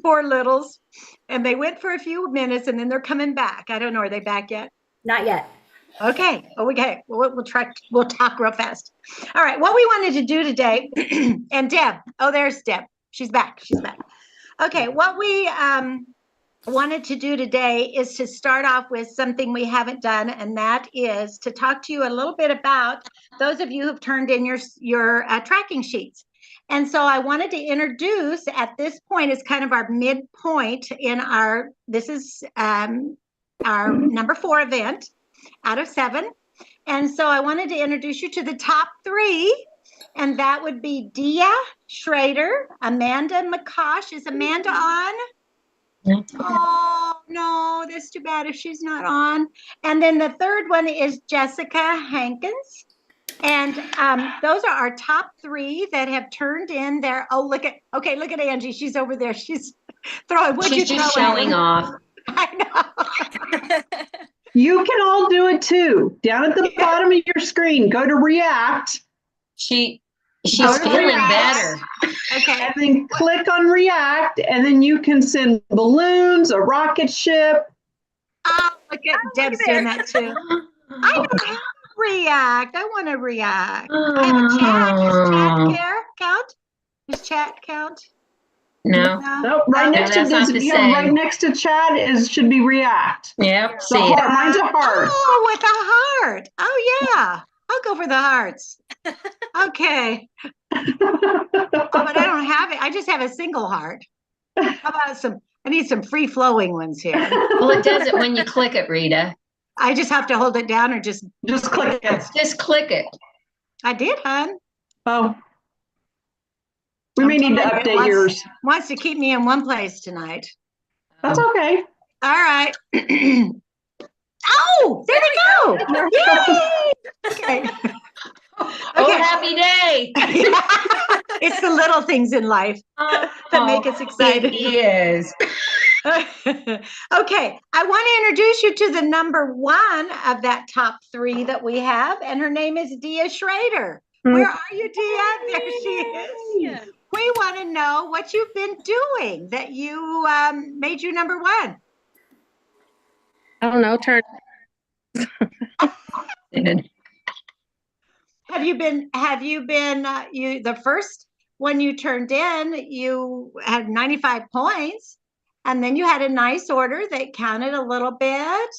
poor littles, and they went for a few minutes, and then they're coming back. I don't know. Are they back yet? Not yet. Okay. Okay. We'll try. We'll talk real fast. All right. What we wanted to do today, and Deb. Oh, there's Deb. She's back. She's back. Okay. What we wanted to do today is to start off with something we haven't done, and that is to talk to you a little bit about those of you who've turned in your tracking sheets. And so I wanted to introduce at this point is kind of our midpoint in this is our number 4 event out of 7. And so I wanted to introduce you to the top 3, and that would be Dia Schrader, Amanda McCosh. Is Amanda on? Oh, no, that's too bad if she's not on. And then the third one is Jessica Hankins. And those are our top 3 that have turned in their, look at Angie. She's over there. She's throwing, she's just showing off. I know. You can all do it too. Down at the bottom of your screen, go to React. She's feeling better. Okay. And then click on React, and then you can send balloons, a rocket ship. Oh, look at Deb's doing that too. I don't have React. I want to React. I have a chat. Does chat count? Does chat count? No. Nope. Right next to this, right next to chat should be React. Yep. So mine's a heart. Oh, with a heart. Oh yeah. I'll go for the hearts. Okay. But I don't have it. I just have a single heart. How about I need some free flowing ones here. Well, it does it when you click it, Rita. I just have to hold it down or just click it. Just click it. I did, hon. Oh. We may need to update yours. Wants to keep me in one place tonight. That's okay. All right. Oh, there we go. Yay! Okay. Oh, happy day. It's the little things in life that make us excited. It is. Okay. I want to introduce you to the number 1 of that top 3 that we have, and her name is Dia Schrader. Where are you, Dia? There she is. Yeah. We want to know what you've been doing that you made you number 1. I don't know. Have you been the first one you turned in, you had 95 points, and then you had a nice order that counted a little bit,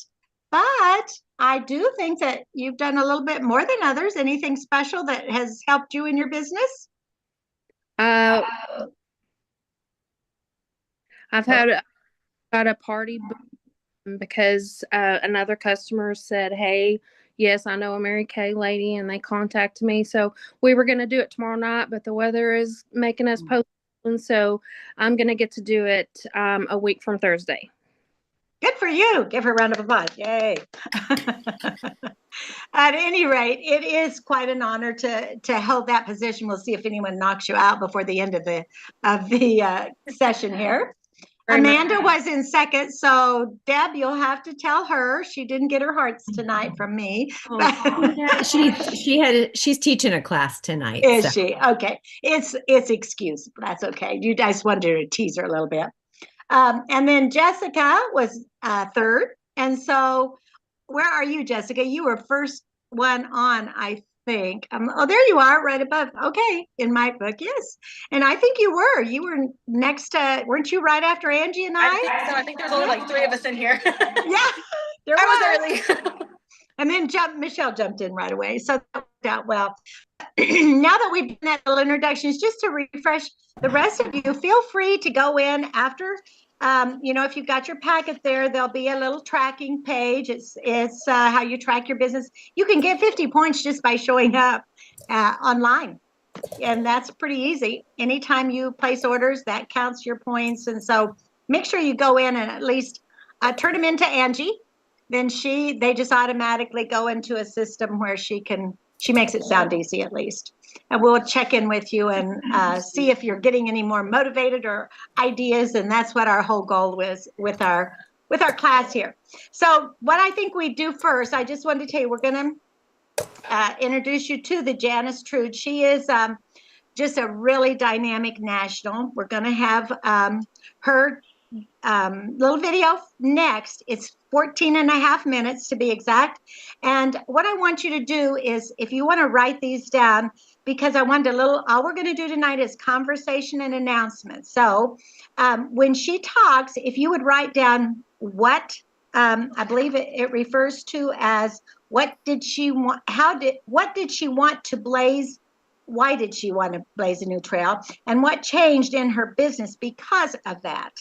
but I do think that you've done a little bit more than others. Anything special that has helped you in your business? I've got a party because another customer said, hey, yes, I know a Mary Kay lady, and they contacted me. So we were going to do it tomorrow night, but the weather is making us postpone. So I'm going to get to do it a week from Thursday. Good for you. Give her a round of applause. Yay. At any rate, it is quite an honor to hold that position. We'll see if anyone knocks you out before the end of the session here. Amanda was in second, so Deb, you'll have to tell her she didn't get her hearts tonight from me. Yeah, she's teaching a class tonight. Is she? Okay. It's excuse. That's okay. You guys wanted to tease her a little bit. And then Jessica was third. And so where are you, Jessica? You were first one on, I think. There you are, right above. Okay, in my book, yes. And I think you were next to, weren't you right after Angie and I? I think so. I think there's only like 3 of us in here. Yeah, I was early. And then Michelle jumped in right away. So that worked out well. Now that we've done that little introductions, just to refresh the rest of you, feel free to go in after. If you've got your packet there, there'll be a little tracking page. It's how you track your business. You can get 50 points just by showing up online. And that's pretty easy. Anytime you place orders, that counts your points. And so make sure you go in and at least turn them into Angie. Then they just automatically go into a system where she makes it sound easy at least. And we'll check in with you and see if you're getting any more motivated or ideas. And that's what our whole goal was with our class here. So what I think we do first, I just wanted to tell you, we're going to introduce you to the Janice Trude. She is just a really dynamic national. We're going to have her little video next. It's 14 and a half minutes to be exact. And what I want you to do is, if you want to write these down, because I wanted a little, all we're going to do tonight is conversation and announcement. So when she talks, if you would write down what, I believe it refers to as, what did she want, what did she want to blaze? Why did she want to blaze a new trail? And what changed in her business because of that?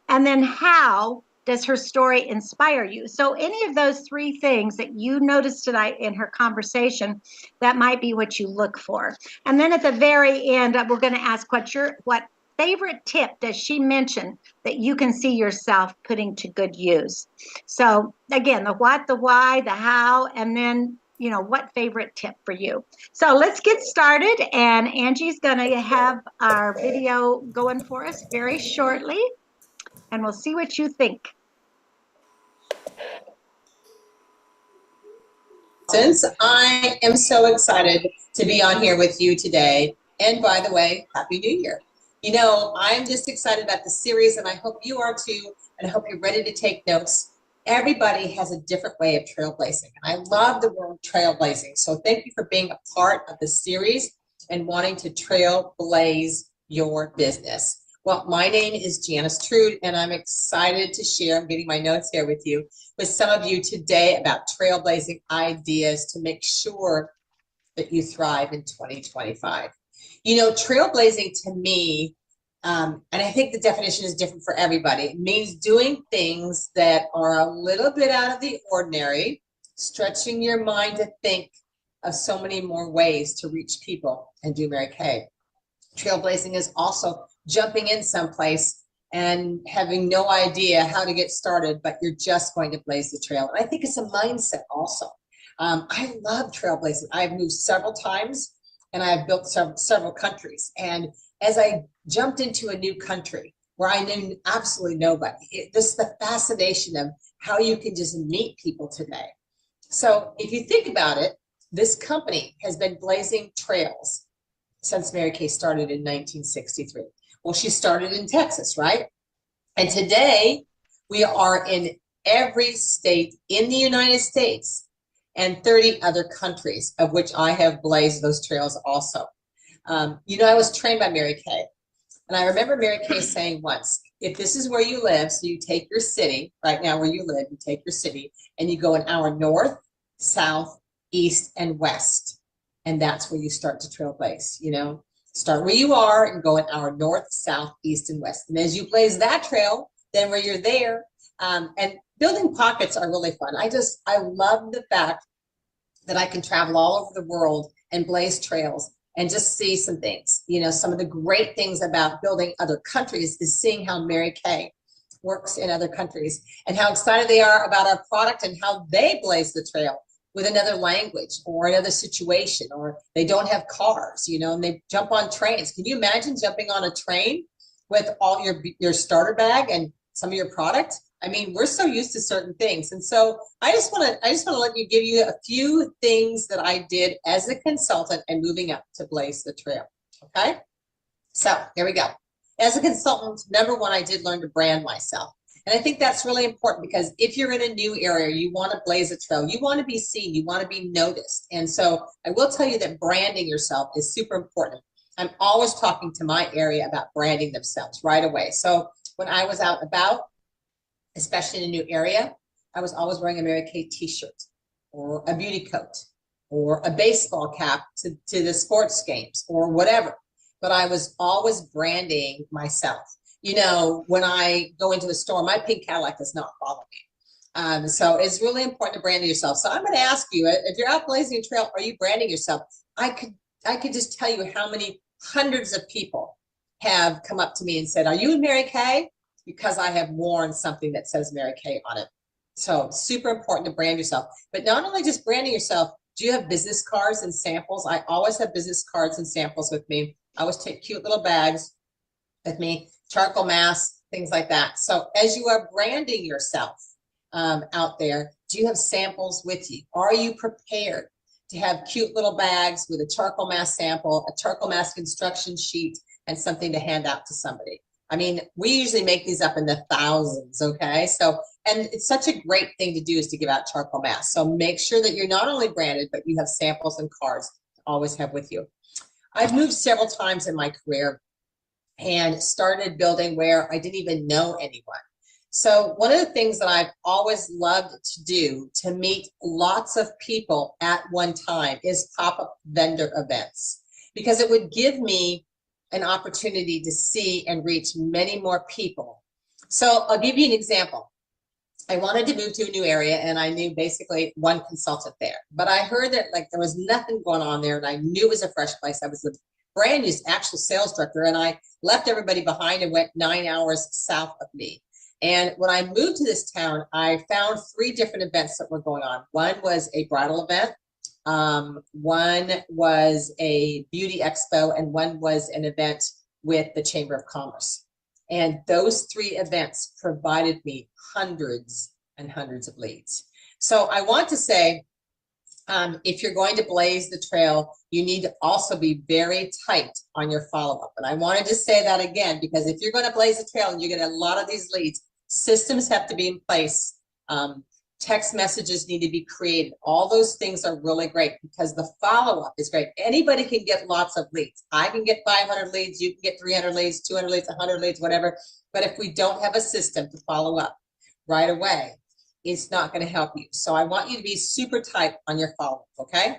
And then how does her story inspire you? So any of those three things that you noticed tonight in her conversation, that might be what you look for. And then at the very end, we're going to ask what favorite tip does she mention that you can see yourself putting to good use? So again, the what, the why, the how, and then, you know, what favorite tip for you? So let's get started. And Angie's going to have our video going for us very shortly. And we'll see what you think. Since I am so excited to be on here with you today, and by the way, Happy New Year. You know, I'm just excited about the series, and I hope you are too, and I hope you're ready to take notes. Everybody has a different way of trailblazing, and I love the word trailblazing. So thank you for being a part of the series and wanting to trailblaze your business. Well, my name is Janice Trude, and I'm excited to share, I'm getting my notes here with you, with some of you today about trailblazing ideas to make sure that you thrive in 2025. You know, trailblazing to me, and I think the definition is different for everybody, it means doing things that are a little bit out of the ordinary, stretching your mind to think of so many more ways to reach people and do Mary Kay. Trailblazing is also jumping in someplace and having no idea how to get started, but you're just going to blaze the trail. And I think it's a mindset also. I love trailblazing. I've moved several times and I've built several countries. And as I jumped into a new country where I knew absolutely nobody, this is the fascination of how you can just meet people today. So if you think about it, this company has been blazing trails since Mary Kay started in 1963. Well, she started in Texas, right? And today we are in every state in the United States and 30 other countries, of which I have blazed those trails also. You know, I was trained by Mary Kay. And I remember Mary Kay saying once, if this is where you live, so you take your city, right now where you live, you take your city, and you go an hour north, south, east, and west. And that's where you start to trailblaze, you know. Start where you are and go an hour north, south, east, and west. And as you blaze that trail, then where you're there, and building pockets are really fun. I love the fact that I can travel all over the world and blaze trails and just see some things. You know, some of the great things about building other countries is seeing how Mary Kay works in other countries and how excited they are about our product and how they blaze the trail with another language or another situation, or they don't have cars, you know, and they jump on trains. Can you imagine jumping on a train with all your starter bag and some of your product? I mean, we're so used to certain things. And so I just want to let you give you a few things that I did as a consultant and moving up to blaze the trail. Okay. So here we go. As a consultant, number one, I did learn to brand myself. And I think that's really important because if you're in a new area, you want to blaze a trail, you want to be seen, you want to be noticed. And so I will tell you that branding yourself is super important. I'm always talking to my area about branding themselves right away. So when I was out about, especially in a new area, I was always wearing a Mary Kay t-shirt or a beauty coat or a baseball cap to the sports games or whatever. But I was always branding myself. You know, when I go into a store, my pink Cadillac does not follow me. So it's really important to brand yourself. So I'm going to ask you, if you're out blazing a trail, are you branding yourself? I could just tell you how many hundreds of people have come up to me and said, are you in Mary Kay? Because I have worn something that says Mary Kay on it. So super important to brand yourself. But not only just branding yourself, do you have business cards and samples? I always have business cards and samples with me. I always take cute little bags with me, charcoal masks, things like that. So as you are branding yourself out there, do you have samples with you? Are you prepared? to have cute little bags with a charcoal mask sample, a charcoal mask instruction sheet, and something to hand out to somebody. I mean, we usually make these up in the thousands, okay? So, and it's such a great thing to do is to give out charcoal masks. So make sure that you're not only branded, but you have samples and cards to always have with you. I've moved several times in my career and started building where I didn't even know anyone. So one of the things that I've always loved to do to meet lots of people at one time is pop-up vendor events, because it would give me an opportunity to see and reach many more people. So I'll give you an example. I wanted to move to a new area and I knew basically one consultant there, but I heard that like there was nothing going on there and I knew it was a fresh place. I was the brand new actual sales director and I left everybody behind and went 9 hours south of me. And when I moved to this town, I found 3 different events that were going on. One was a bridal event, one was a beauty expo, and one was an event with the Chamber of Commerce. And those 3 events provided me hundreds and hundreds of leads. So I want to say, if you're going to blaze the trail, you need to also be very tight on your follow-up. And I wanted to say that again, because if you're going to blaze the trail and you get a lot of these leads, systems have to be in place. Text messages need to be created. All those things are really great because the follow-up is great. Anybody can get lots of leads. I can get 500 leads. You can get 300 leads, 200 leads, 100 leads, whatever. But if we don't have a system to follow up right away, it's not going to help you. So I want you to be super tight on your follow-up, okay?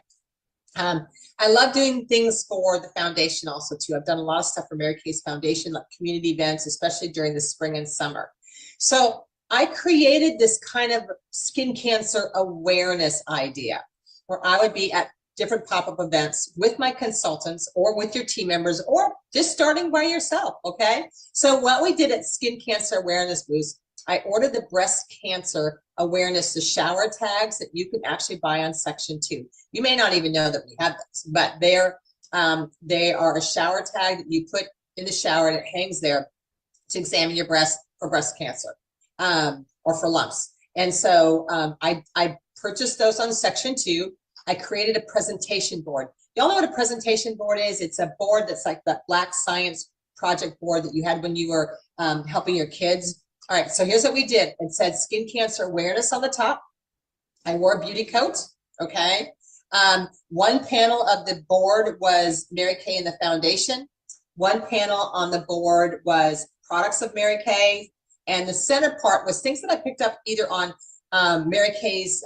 I love doing things for the foundation also too. I've done a lot of stuff for Mary Kay's Foundation, like community events, especially during the spring and summer. So I created this kind of skin cancer awareness idea where I would be at different pop-up events with my consultants or with your team members or just starting by yourself, okay? So what we did at Skin Cancer Awareness Boost, I ordered the breast cancer awareness, the shower tags that you can actually buy on Section 2. You may not even know that we have this, but they are a shower tag that you put in the shower and it hangs there to examine your breast for breast cancer or for lumps. And so I purchased those on Section 2. I created a presentation board. Y'all know what a presentation board is? It's a board that's like that Black Science project board that you had when you were helping your kids. All right, so here's what we did. It said skin cancer awareness on the top. I wore a beauty coat, okay? One panel of the board was Mary Kay and the Foundation. One panel on the board was products of Mary Kay. And the center part was things that I picked up either on Mary Kay's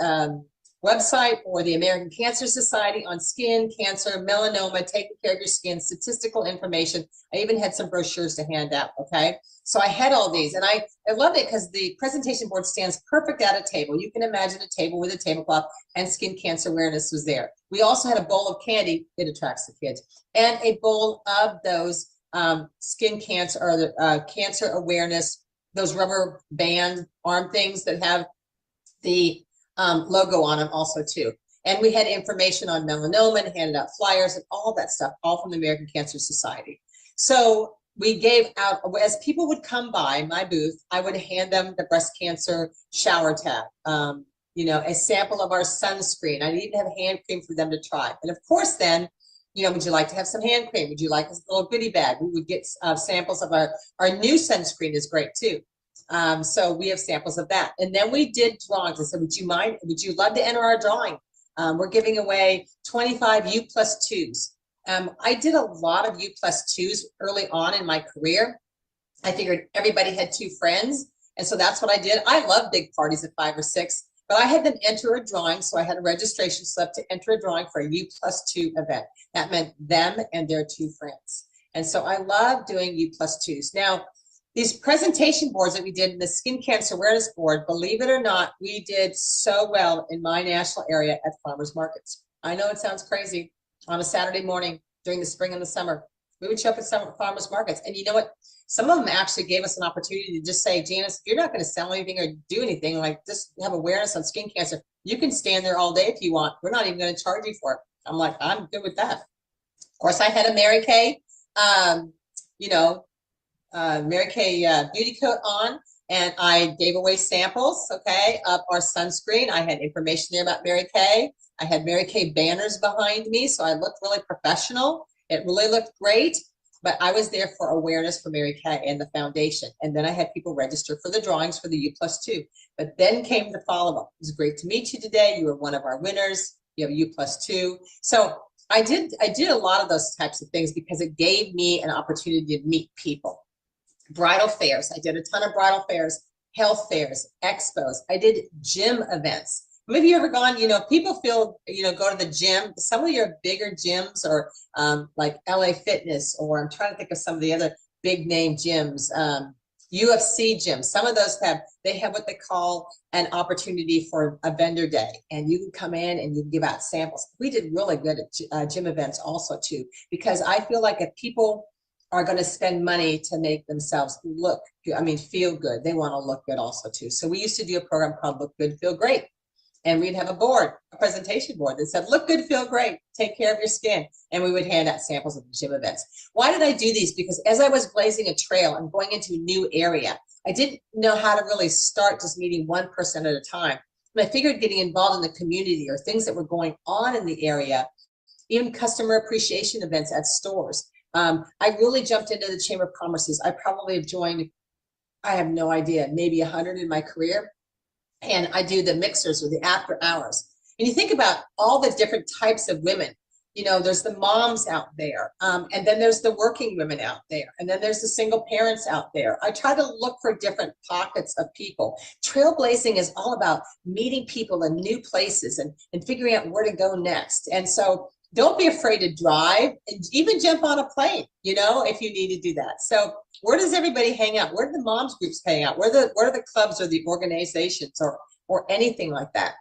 website or the American Cancer Society on skin, cancer, melanoma, taking care of your skin, statistical information. I even had some brochures to hand out, okay? So I had all these, and I love it because the presentation board stands perfect at a table. You can imagine a table with a tablecloth, and skin cancer awareness was there. We also had a bowl of candy, it attracts the kids, and a bowl of those skin cancer or the cancer awareness, those rubber band arm things that have the logo on them also too. And we had information on melanoma and handed out flyers and all that stuff, all from the American Cancer Society. So we gave out, as people would come by my booth, I would hand them the breast cancer shower tag, you know, a sample of our sunscreen. I even have hand cream for them to try. And of course then, you know, would you like to have some hand cream? Would you like a little goodie bag? We would get samples of our new sunscreen is great too. So we have samples of that. And then we did drawings. I said, would you love to enter our drawing? We're giving away 25 U+2s. I did a lot of U+2s early on in my career. I figured everybody had 2 friends. And so that's what I did. I love big parties of 5 or 6, but I had them enter a drawing. So I had a registration slip to enter a drawing for a U+2 event. That meant them and their 2 friends. And so I love doing U+2s. Now, these presentation boards that we did in the Skin Cancer Awareness Board, believe it or not, we did so well in my national area at farmers markets. I know it sounds crazy. On a Saturday morning during the spring and the summer, we would show up at some farmers markets. And you know what? Some of them actually gave us an opportunity to just say, Janice, if you're not going to sell anything or do anything, like just have awareness on skin cancer, you can stand there all day if you want. We're not even going to charge you for it. I'm like, I'm good with that. Of course, I had a Mary Kay, Mary Kay beauty coat on. and I gave away samples, okay, of our sunscreen. I had information there about Mary Kay. I had Mary Kay banners behind me, so I looked really professional. It really looked great, but I was there for awareness for Mary Kay and the foundation. And then I had people register for the drawings for the U+2. But then came the follow-up. It was great to meet you today. You were one of our winners. You have U+2. So I did a lot of those types of things because it gave me an opportunity to meet people. Bridal fairs. I did a ton of bridal fairs, health fairs, expos. I did gym events. Have you ever gone, people feel, go to the gym. Some of your bigger gyms are like LA Fitness, or I'm trying to think of some of the other big name gyms, UFC gyms. Some of those have what they call an opportunity for a vendor day, and you can come in and you can give out samples. We did really good at gym events also too, because I feel like if people are going to spend money to make themselves feel good, they want to look good also too. So we used to do a program called Look Good, Feel Great. And we'd have a presentation board that said, look good, feel great, take care of your skin. And we would hand out samples of the gym events. Why did I do these? Because as I was blazing a trail and going into a new area, I didn't know how to really start just meeting one person at a time. And I figured getting involved in the community or things that were going on in the area, even customer appreciation events at stores. I really jumped into the Chamber of Commerce's. I probably have joined, I have no idea, maybe 100 in my career. And I do the mixers or the after hours. And you think about all the different types of women. There's the moms out there, and then there's the working women out there, and then there's the single parents out there. I try to look for different pockets of people. Trailblazing is all about meeting people in new places and figuring out where to go next. And so don't be afraid to drive and even jump on a plane, if you need to do that. So where does everybody hang out? Where do the moms groups hang out? Where are the clubs or the organizations or anything like that?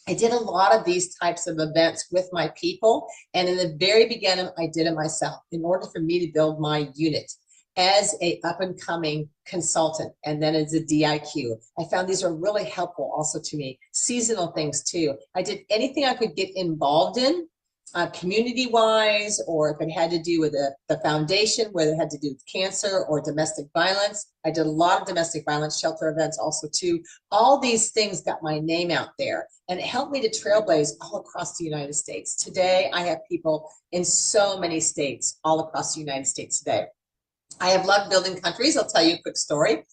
I did a lot of these types of events with my people. And in the very beginning, I did it myself in order for me to build my unit as a up and coming consultant. And then as a DIQ, I found these are really helpful also to me. Seasonal things too. I did anything I could get involved in. Community-wise, or if it had to do with the foundation, whether it had to do with cancer or domestic violence. I did a lot of domestic violence shelter events also too. All these things got my name out there, and it helped me to trailblaze all across the United States. Today, I have people in so many states all across the United States today. I have loved building countries. I'll tell you a quick story.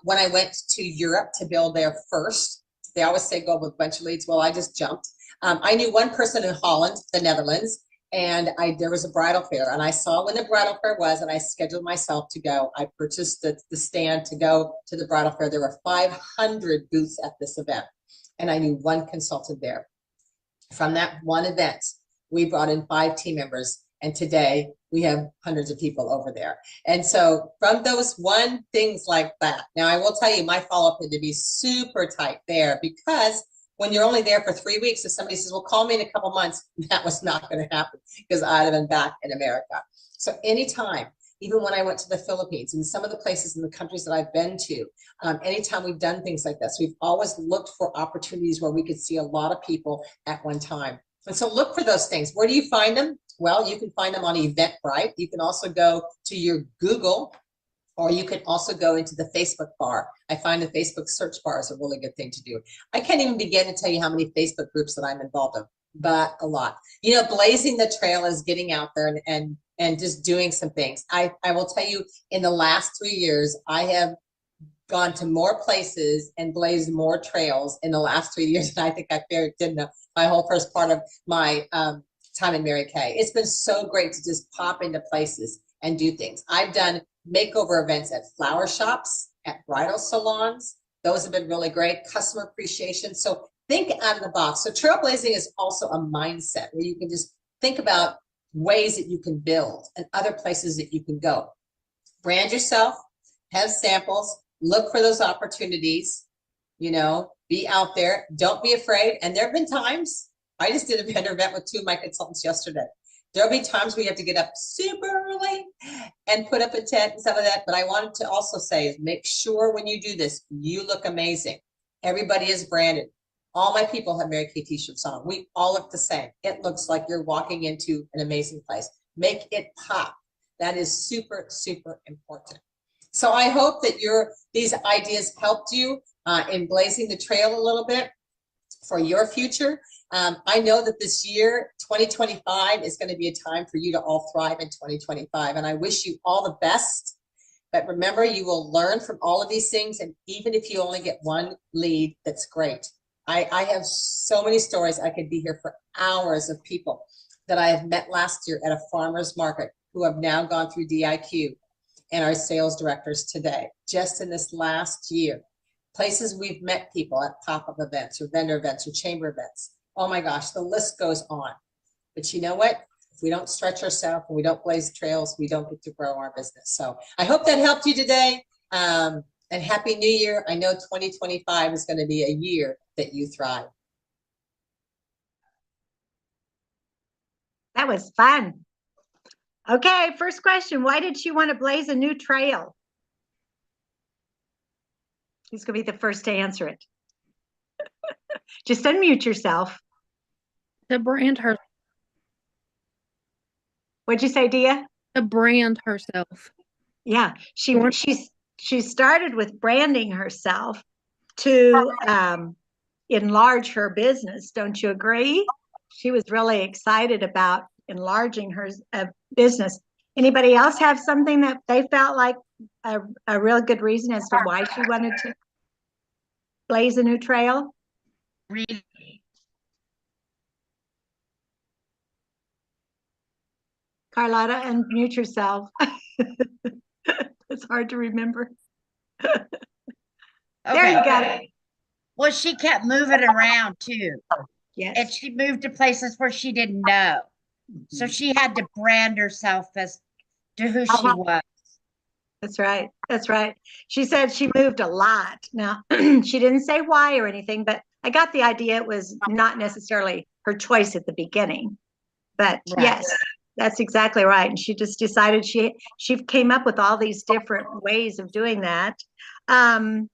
When I went to Europe to build there first, they always say go with a bunch of leads. Well, I just jumped. I knew one person in Holland, the Netherlands, and there was a bridal fair, and I saw when the bridal fair was, and I scheduled myself to go. I purchased the stand to go to the bridal fair. There were 500 booths at this event, and I knew one consultant there. From that one event, we brought in 5 team members, and today we have hundreds of people over there. And so from those one things like that, now I will tell you, my follow-up had to be super tight there, because when you're only there for 3 weeks, if somebody says, well, call me in a couple months, that was not going to happen because I'd have been back in America. So anytime, even when I went to the Philippines and some of the places in the countries that I've been to, anytime we've done things like this, we've always looked for opportunities where we could see a lot of people at one time. And so look for those things. Where do you find them? Well, you can find them on Eventbrite. You can also go to your Google, or you can also go into the Facebook bar. I find the Facebook search bar is a really good thing to do. I can't even begin to tell you how many Facebook groups that I'm involved in, but a lot. Blazing the trail is getting out there and just doing some things. I will tell you, in the last 3 years, I have gone to more places and blazed more trails in the last 3 years than I think I did in my whole first part of my time in Mary Kay. It's been so great to just pop into places and do things. I've done makeover events at flower shops, at bridal salons. Those have been really great. Customer appreciation. So think out of the box. So trailblazing is also a mindset where you can just think about ways that you can build and other places that you can go. Brand yourself, have samples, look for those opportunities, be out there. Don't be afraid. And there have been times, I just did a vendor event with 2 of my consultants yesterday. There'll be times where you have to get up super early and put up a tent and stuff like that. But I wanted to also say is make sure when you do this, you look amazing. Everybody is branded. All my people have Mary Kay t-shirts on. We all look the same. It looks like you're walking into an amazing place. Make it pop. That is super, super important. So I hope that these ideas helped you in blazing the trail a little bit for your future. I know that this year, 2025, is going to be a time for you to all thrive in 2025. And I wish you all the best. But remember, you will learn from all of these things. And even if you only get one lead, that's great. I have so many stories. I could be here for hours of people that I have met last year at a farmer's market who have now gone through DIQ and are sales directors today, just in this last year. Places we've met people at pop-up events or vendor events or chamber events. Oh my gosh, the list goes on. But you know what? If we don't stretch ourselves and we don't blaze trails, we don't get to grow our business. So I hope that helped you today. And Happy New Year. I know 2025 is going to be a year that you thrive. That was fun. Okay, first question. Why did she want to blaze a new trail? Who's going to be the first to answer it? Just unmute yourself. To brand her, What'd you say, Dia? to brand herself. Yeah, she started with branding herself to enlarge her business. Don't you agree? She was really excited about enlarging her business. Anybody else have something that they felt like a real good reason as to why she wanted to blaze a new trail? Carlotta, unmute yourself. It's hard to remember. There you got it. Well, she kept moving around too. And Yes. she moved to places where she didn't know. So she had to brand herself as to who she was. That's right. That's right. She said she moved a lot. Now, she didn't say why or anything, but I got the idea it was not necessarily her choice at the beginning. But Right. yes, that's exactly right. And she just decided she came up with all these different ways of doing that. All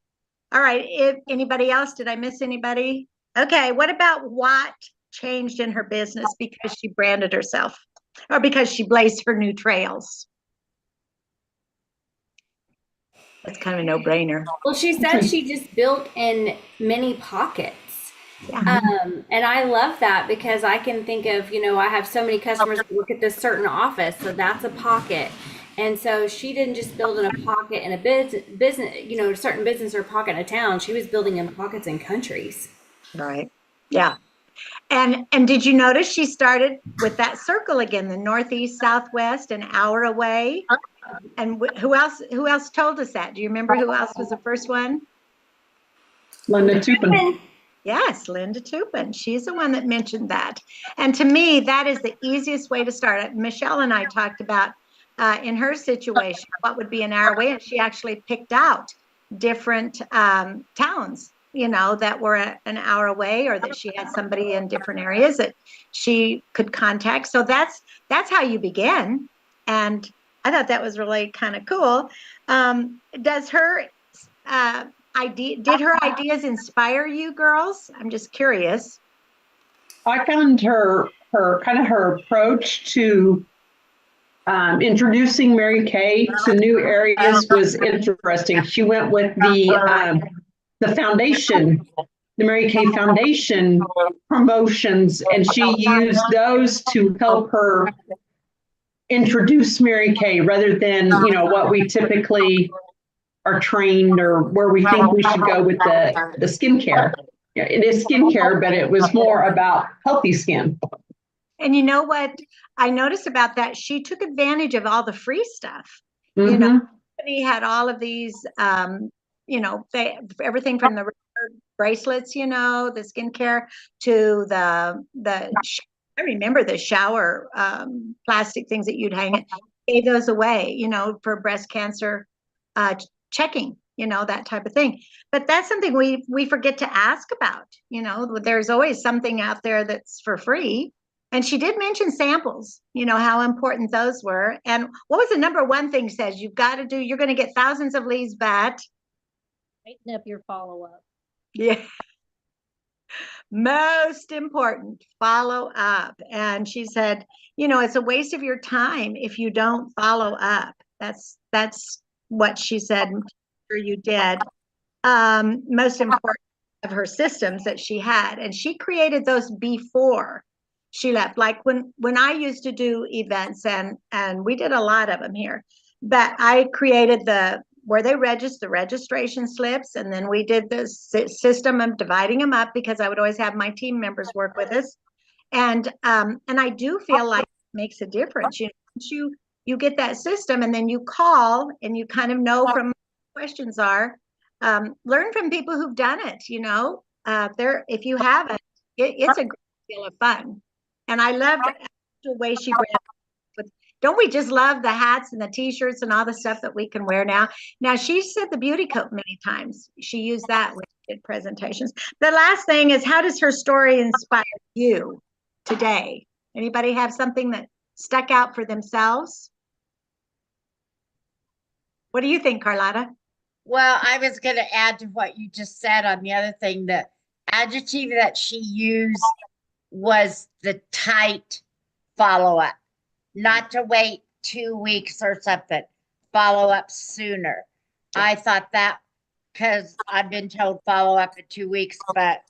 right. If anybody else, did I miss anybody? Okay. What about what changed in her business because she branded herself or because she blazed her new trails? That's kind of a no-brainer. Well, she said she just built in many pockets. Yeah. And I love that because I can think of, I have so many customers that work at this certain office, so that's a pocket. And so she didn't just build in a pocket in a business, a certain business or pocket in a town. She was building in pockets in countries. Right. Yeah. And did you notice she started with that circle again, the northeast, southwest, an hour away? And who else told us that? Do you remember who else was the first one? Linda Tupin. Yes, Linda Tupin. She's the one that mentioned that. And to me, that is the easiest way to start. Michelle and I talked about in her situation, what would be an hour away. And she actually picked out different towns, that were an hour away or that she had somebody in different areas that she could contact. So that's how you begin. And I thought that was really kind of cool. Did her ideas inspire you girls? I'm just curious. I found her approach to introducing Mary Kay to new areas was interesting. She went with the foundation, the Mary Kay Foundation promotions, and she used those to help her introduce Mary Kay rather than, what we typically are trained or where we think we should go with the skincare. Yeah, it is skincare, but it was more about healthy skin. And you know what I noticed about that? She took advantage of all the free stuff. Mm-hmm. The company had all of these, everything from the bracelets, the skincare to I remember the shower plastic things that you'd hang it. Gave those away, for breast cancer checking, that type of thing. But that's something we forget to ask about. There's always something out there that's for free. And she did mention samples, how important those were. And what was the number one thing says you've got to do? You're going to get thousands of leads, but tighten up your follow-up. Yeah. Most important, follow up. And she said, it's a waste of your time if you don't follow up. That's what she said. I'm sure you did. Most important of her systems that she had, and she created those before she left. Like when I used to do events, and we did a lot of them here, but I created the where they register the registration slips, and then we did the system of dividing them up because I would always have my team members work with us, and I do feel like it makes a difference. Once you get that system, and then you call and you kind of know from what questions are. Learn from people who've done it. There if you haven't, it's a great deal of fun, and I loved the way she ran. With, don't we just love the hats and the t-shirts and all the stuff that we can wear now? Now she said the beauty coat many times. She used that when she did presentations. The last thing is, how does her story inspire you today? Anybody have something that stuck out for themselves? What do you think, Carlotta? Well, I was going to add to what you just said on the other thing. The adjective that she used was the tight follow up, not to wait 2 weeks or something, follow up sooner. I thought that because I've been told follow up in 2 weeks, but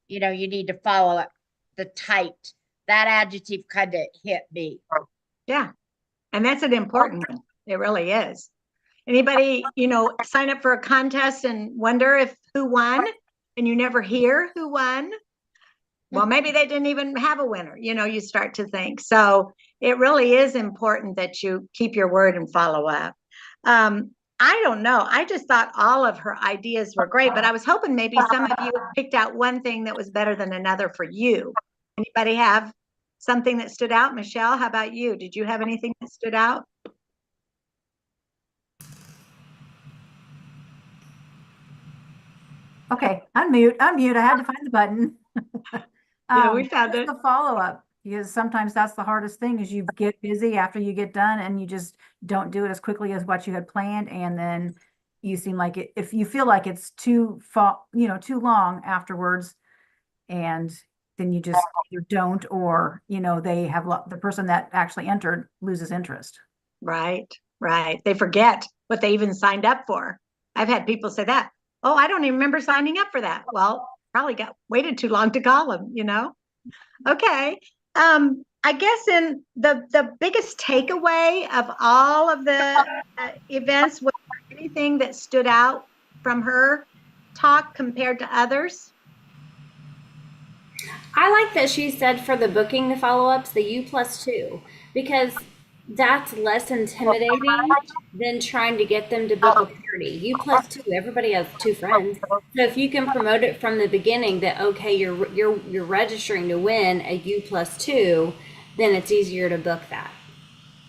you need to follow up the tight. That adjective kind of hit me. Yeah. And that's an important one. It really is. Anybody, sign up for a contest and wonder if who won, and you never hear who won? Well, maybe they didn't even have a winner. You start to think. So it really is important that you keep your word and follow up. I don't know. I just thought all of her ideas were great, but I was hoping maybe some of you picked out one thing that was better than another for you. Anybody have something that stood out? Michelle, how about you? Did you have anything that stood out? Okay, unmute. I had to find the button. Yeah, we found just it. the follow-up, because sometimes that's the hardest thing is you get busy after you get done and you just don't do it as quickly as what you had planned. And then you seem like if you feel like it's too long afterwards, and then you just either don't, or, they have the person that actually entered loses interest. Right. They forget what they even signed up for. I've had people say that. Oh, I don't even remember signing up for that. Well, probably waited too long to call them, Okay. I guess in the biggest takeaway of all of the events, was there anything that stood out from her talk compared to others? I like that she said for the booking the follow-ups, the U+2, because that's less intimidating than trying to get them to book a party. U+2, everybody has two friends. So if you can promote it from the beginning that, okay, you're registering to win a U+2, then it's easier to book that.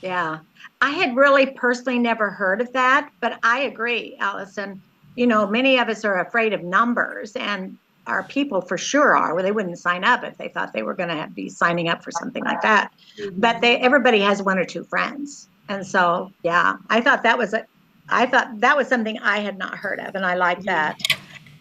Yeah. I had really personally never heard of that, but I agree, Allison. Many of us are afraid of numbers, and our people for sure are. Well, they wouldn't sign up if they thought they were going to be signing up for something like that. But everybody has one or two friends. And so, yeah, I thought that was something I had not heard of, and I like that.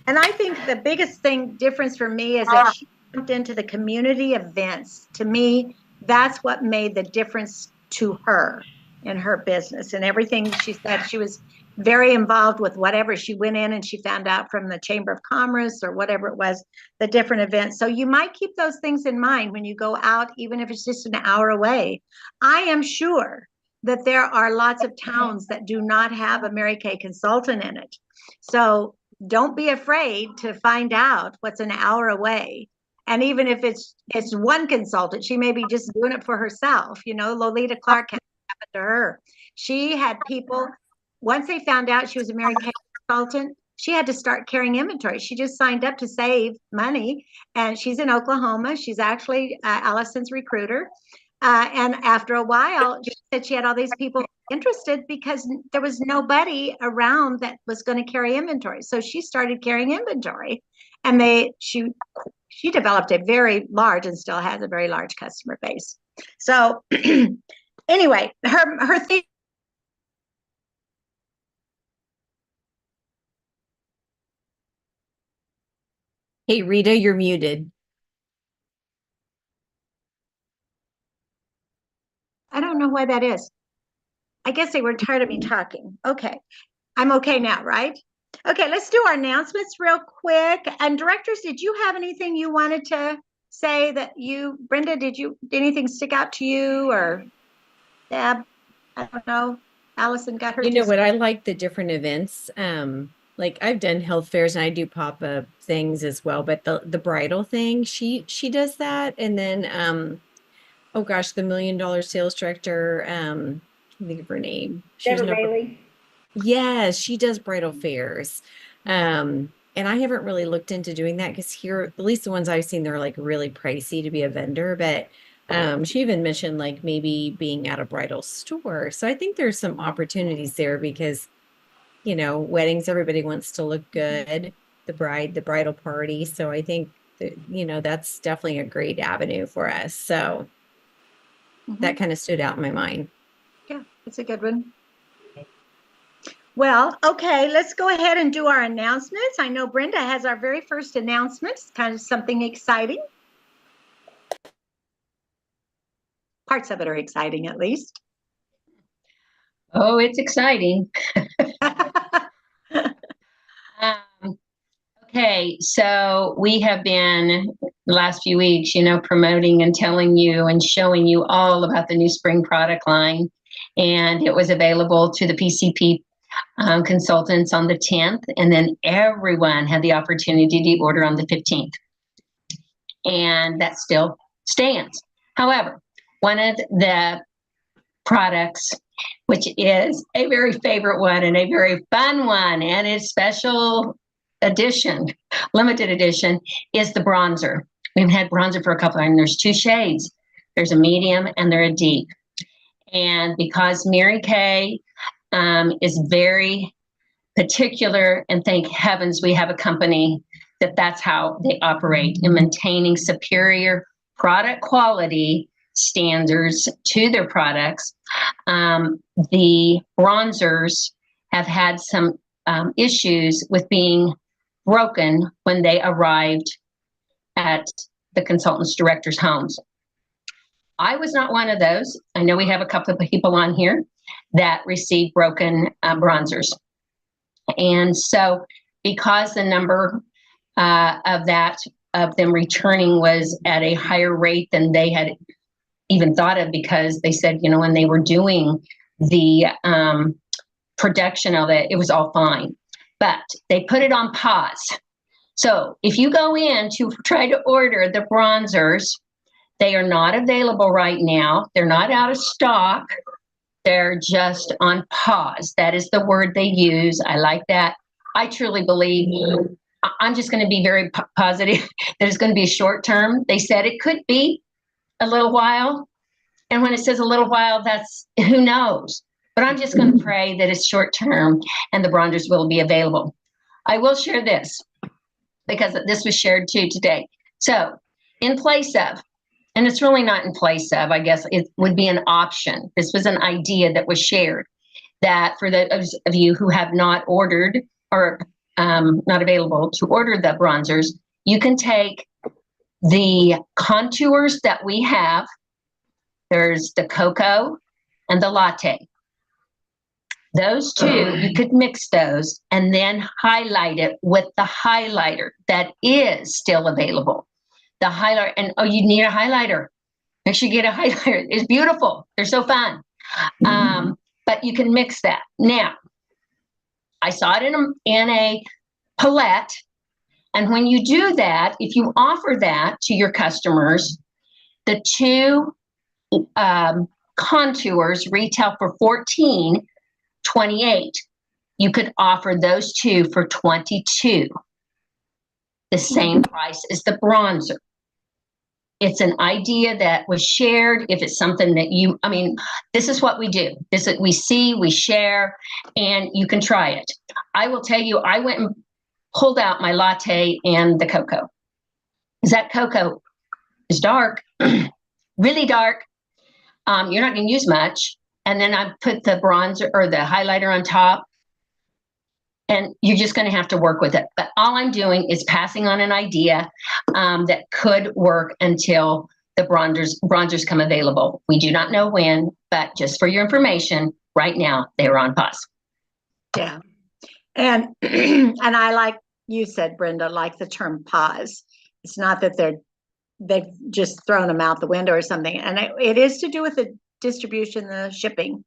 And I think the biggest difference for me is that she jumped into the community events. To me, that's what made the difference to her in her business and everything. She said she was very involved with whatever she went in and she found out from the Chamber of Commerce or whatever it was, the different events. So you might keep those things in mind when you go out, even if it's just an hour away. I am sure that there are lots of towns that do not have a Mary Kay consultant in it. So don't be afraid to find out what's an hour away. And even if it's one consultant, she may be just doing it for herself. Lolita Clark had happened to her. She had people, once they found out she was a Mary Kay consultant, she had to start carrying inventory. She just signed up to save money. And she's in Oklahoma. She's actually Allison's recruiter. And after a while, she said she had all these people interested because there was nobody around that was going to carry inventory. So she started carrying inventory, and she developed a very large and still has a very large customer base. So anyway, her theme. Hey, Rita, you're muted. I don't know why that is. I guess they were tired of me talking. Okay. I'm okay now, right? Okay, let's do our announcements real quick. And directors, did you have anything you wanted to say Brenda, did anything stick out to you, or Deb? I don't know. Allison got her. You know what? I like the different events. Like I've done health fairs and I do pop-up things as well, but the bridal thing, she does that. And then oh gosh, the $1 Million Sales Director, I can't think of her name. Deborah Bailey. Yes, she does bridal fairs. And I haven't really looked into doing that because here, at least the ones I've seen, they're like really pricey to be a vendor. But she even mentioned like maybe being at a bridal store. So I think there's some opportunities there because, you know, weddings, everybody wants to look good, the bridal party. So I think that, you know, that's definitely a great avenue for us. So that kind of stood out in my mind. Yeah, it's a good one. Well, okay, let's go ahead and do our announcements. I know Brenda has our very first announcement. It's kind of something exciting. Parts of it are exciting, at least. Oh, it's exciting. Okay, so we have been the last few weeks, you know, promoting and telling you and showing you all about the new spring product line. And it was available to the PCP consultants on the 10th. And then everyone had the opportunity to order on the 15th. And that still stands. However, one of the products, which is a very favorite one and a very fun one, and it's special edition, limited edition, is the bronzer. We've had bronzer for a couple of times. There's 2 shades. There's a medium and there's a deep. And because Mary Kay is very particular, and thank heavens we have a company that's how they operate in maintaining superior product quality standards to their products. The bronzers have had some issues with being broken when they arrived at the consultants directors' homes. I was not one of those. I know we have a couple of people on here that received broken bronzers. And so because the number of them returning was at a higher rate than they had even thought of, because they said, you know, when they were doing the production of it, it was all fine. But they put it on pause. So if you go in to try to order the bronzers, they are not available right now. They're not out of stock. They're just on pause. That is the word they use. I like that. I truly believe, I'm just going to be very positive that it's going to be short term. They said it could be a little while. And when it says a little while, that's who knows. But I'm just going to pray that it's short term and the bronzers will be available. I will share this because this was shared too today. So in place of, and it's really not in place of, I guess it would be an option. This was an idea that was shared, that for those of you who have not ordered or not available to order the bronzers, you can take the contours that we have. There's the cocoa and the latte. Those 2, you could mix those and then highlight it with the highlighter that is still available. The highlighter, and oh, you need a highlighter. Make sure you get a highlighter. It's beautiful. They're so fun. But you can mix that. Now, I saw it in a palette. And when you do that, if you offer that to your customers, the 2 contours retail for $14.28. You could offer those 2 for $22. The same price as the bronzer. It's an idea that was shared. If it's something that this is what we do. We see, we share, and you can try it. I will tell you, I went and pulled out my latte and the cocoa. That cocoa is dark, really dark. You're not going to use much. And then I put the bronzer or the highlighter on top. And you're just going to have to work with it. But all I'm doing is passing on an idea that could work until the bronzers come available. We do not know when, but just for your information, right now, they're on pause. Yeah. And and I, like you said, Brenda, like the term pause. It's not that they've just thrown them out the window or something. And it is to do with the distribution, the shipping,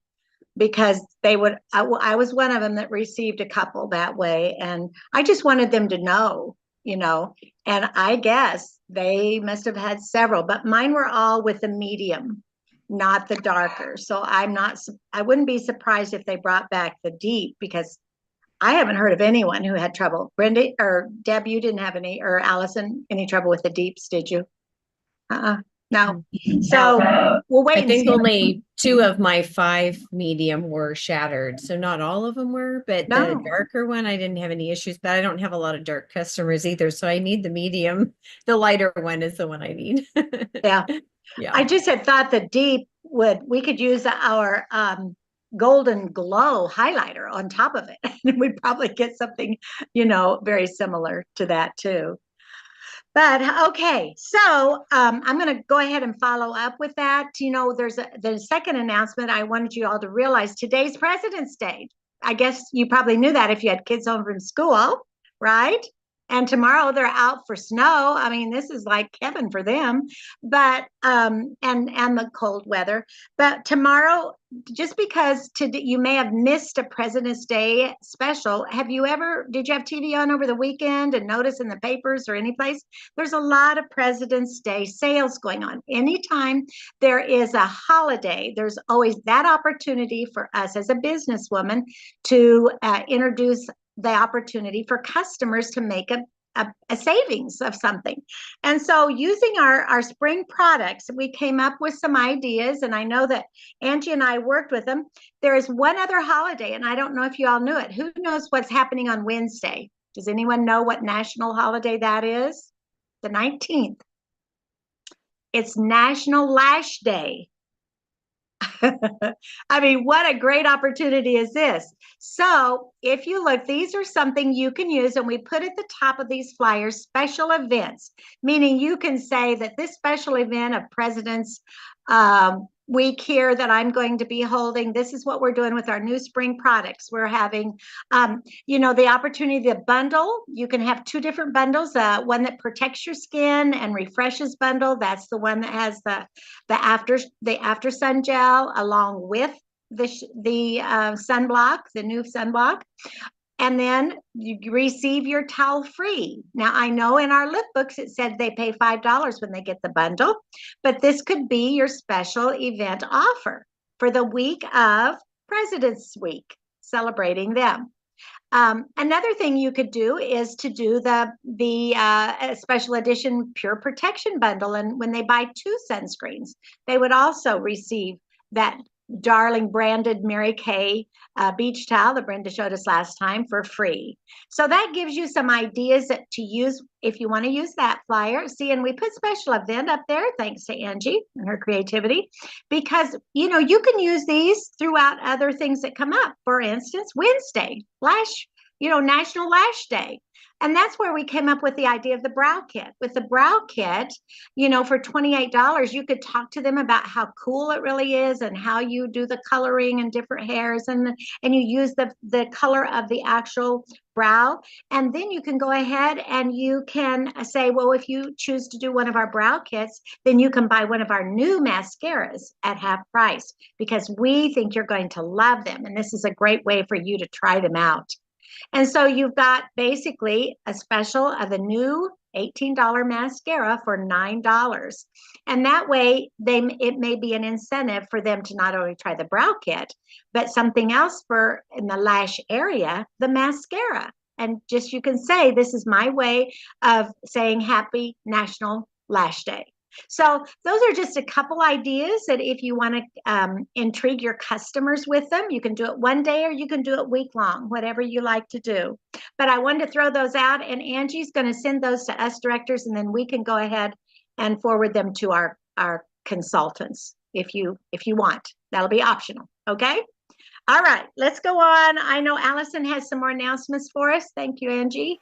because I was one of them that received a couple that way. And I just wanted them to know, and I guess they must have had several, but mine were all with the medium, not the darker. So I wouldn't be surprised if they brought back the deep, because I haven't heard of anyone who had trouble. Brenda or Deb, you didn't have any, or Allison, any trouble with the deeps, did you? No. So we'll wait I and think see. only 2 of my 5 medium were shattered. So not all of them were, but No. the darker one, I didn't have any issues, but I don't have a lot of dark customers either. So I need the medium. The lighter one is the one I need. Yeah. Yeah. I just had thought the deep we could use our golden glow highlighter on top of it. And we'd probably get something, very similar to that too. But okay, so I'm going to go ahead and follow up with that. There's the second announcement I wanted you all to realize. Today's President's Day. I guess you probably knew that if you had kids home from school, right? And tomorrow they're out for snow. I mean, this is like heaven for them. But and the cold weather. But tomorrow, just because you may have missed a President's Day special, did you have TV on over the weekend and notice in the papers or any place? There's a lot of President's Day sales going on. Anytime there is a holiday, there's always that opportunity for us as a businesswoman to introduce the opportunity for customers to make a savings of something. And so using our spring products, we came up with some ideas, and I know that Angie and I worked with them. There is one other holiday, and I don't know if you all knew it. Who knows what's happening on Wednesday? Does anyone know what national holiday that is? The 19th. It's National Lash Day. I mean, what a great opportunity is this? So if you look, these are something you can use, and we put at the top of these flyers special events, meaning you can say that this special event of President's Week here that I'm going to be holding, this is what we're doing with our new spring products. We're having, the opportunity to bundle. You can have 2 different bundles, one that protects your skin and refreshes bundle. That's the one that has the after sun gel along with the sunblock, the new sunblock. And then you receive your towel free. Now, I know in our lip books it said they pay $5 when they get the bundle, but this could be your special event offer for the week of President's Week, celebrating them. Another thing you could do is to do the special edition Pure Protection Bundle. And when they buy 2 sunscreens, they would also receive that darling branded Mary Kay beach towel that Brenda showed us last time for free. So that gives you some ideas to use if you want to use that flyer. See, and we put special event up there, thanks to Angie and her creativity, because, you can use these throughout other things that come up. For instance, Wednesday, National Lash Day. And that's where we came up with the idea of the brow kit. With the brow kit, for $28, you could talk to them about how cool it really is and how you do the coloring and different hairs and you use the color of the actual brow. And then you can go ahead and you can say, well, if you choose to do one of our brow kits, then you can buy one of our new mascaras at half price, because we think you're going to love them. And this is a great way for you to try them out. And so you've got basically a special of a new $18 mascara for $9. And that way it may be an incentive for them to not only try the brow kit, but something else for in the lash area, the mascara. And just you can say, this is my way of saying Happy National Lash Day. So those are just a couple ideas that if you want to intrigue your customers with them, you can do it one day or you can do it week long, whatever you like to do. But I wanted to throw those out, and Angie's going to send those to us directors, and then we can go ahead and forward them to our consultants if you want. That'll be optional. Okay. All right, let's go on. I know Allison has some more announcements for us. Thank you, Angie.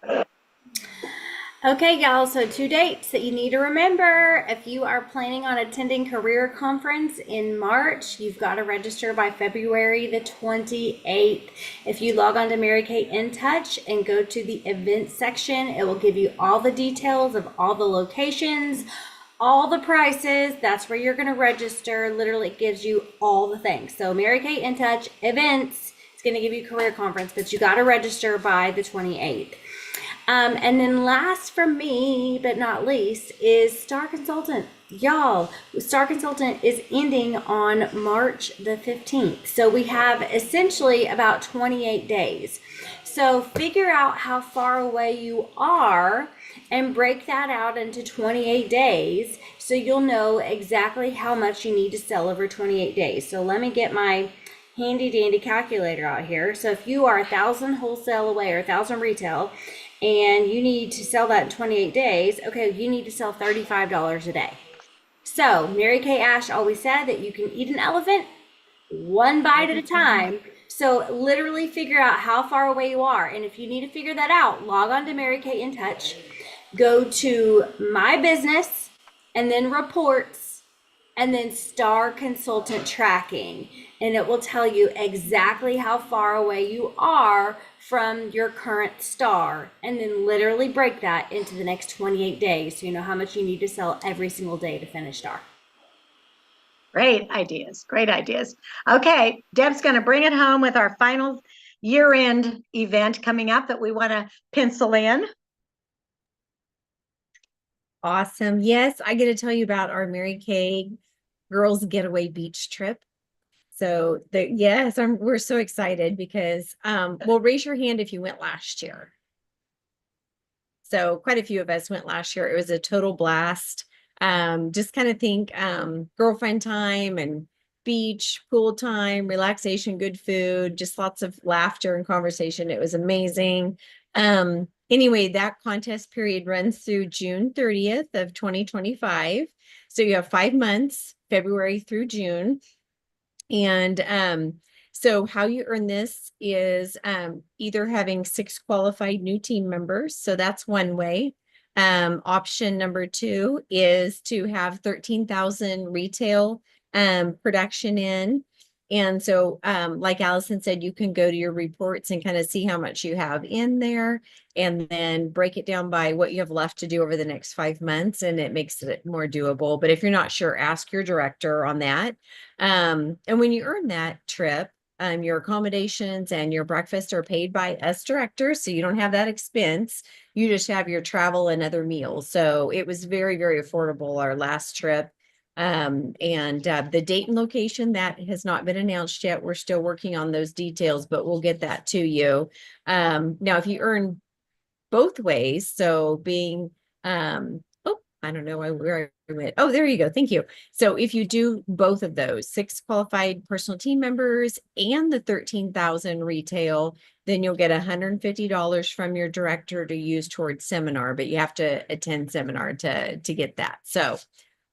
Okay, y'all, so 2 dates that you need to remember. If you are planning on attending Career Conference in March, you've got to register by February the 28th. If you log on to Mary Kay In Touch and go to the events section, it will give you all the details of all the locations, all the prices. That's where you're going to register. Literally, it gives you all the things. So Mary Kay In Touch events, it's going to give you Career Conference, but you got to register by the 28th. And then last from me, but not least, is Star Consultant. Y'all, Star Consultant is ending on March the 15th. So we have essentially about 28 days. So figure out how far away you are and break that out into 28 days so you'll know exactly how much you need to sell over 28 days. So let me get my handy dandy calculator out here. So if you are 1,000 wholesale away or 1,000 retail, and you need to sell that in 28 days, okay, you need to sell $35 a day. So Mary Kay Ash always said that you can eat an elephant one bite at a time. So literally figure out how far away you are. And if you need to figure that out, log on to Mary Kay In Touch, go to My Business, and then Reports, and then Star Consultant Tracking. And it will tell you exactly how far away you are from your current star, and then literally break that into the next 28 days so you know how much you need to sell every single day to finish star. Great ideas. Great ideas. Okay, Deb's going to bring it home with our final year-end event coming up that we want to pencil in. Awesome. Yes, I get to tell you about our Mary Kay Girls Getaway Beach trip. So yes, we're so excited because well, raise your hand if you went last year. So quite a few of us went last year. It was a total blast. Just kind of think girlfriend time and beach, pool time, relaxation, good food, just lots of laughter and conversation. It was amazing. Anyway, that contest period runs through June 30th of 2025. So you have 5 months, February through June. And so how you earn this is either having 6 qualified new team members. So that's one way. Option number 2 is to have 13,000 retail production in. And so, like Allison said, you can go to your reports and kind of see how much you have in there and then break it down by what you have left to do over the next 5 months. And it makes it more doable. But if you're not sure, ask your director on that. And when you earn that trip, your accommodations and your breakfast are paid by us directors. So you don't have that expense. You just have your travel and other meals. So it was very, very affordable, our last trip. The date and location that has not been announced yet. We're still working on those details, but we'll get that to you. Now, if you earn both ways, so being, I don't know where I went. Oh, there you go. Thank you. So if you do both of those, 6 qualified personal team members and the 13,000 retail, then you'll get $150 from your director to use towards seminar, but you have to attend seminar to get that. So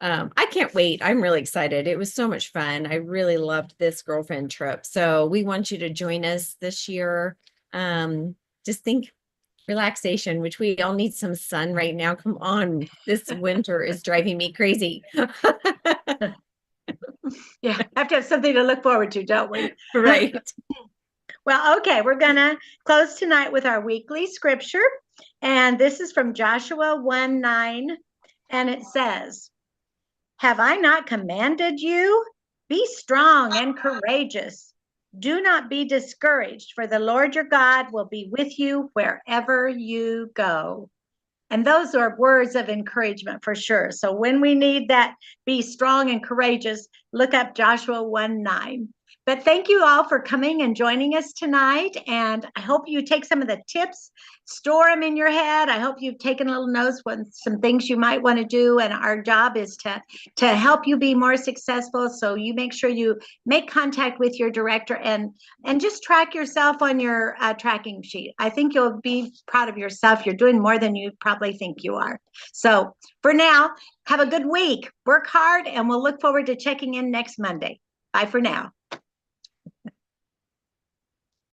I can't wait. I'm really excited. It was so much fun. I really loved this girlfriend trip. So we want you to join us this year. Just think relaxation, which we all need some sun right now. Come on. This winter is driving me crazy. Yeah, have to have something to look forward to, don't we? Right. Well, okay, we're going to close tonight with our weekly scripture. And this is from Joshua 1:9. And it says, "Have I not commanded you? Be strong and courageous. Do not be discouraged, for the Lord your God will be with you wherever you go." And those are words of encouragement for sure. So when we need that, be strong and courageous, look up Joshua 1:9. But thank you all for coming and joining us tonight. And I hope you take some of the tips, store them in your head. I hope you've taken a little notes on some things you might want to do. And our job is to help you be more successful. So you make sure you make contact with your director and just track yourself on your tracking sheet. I think you'll be proud of yourself. You're doing more than you probably think you are. So for now, have a good week. Work hard, and we'll look forward to checking in next Monday. Bye for now.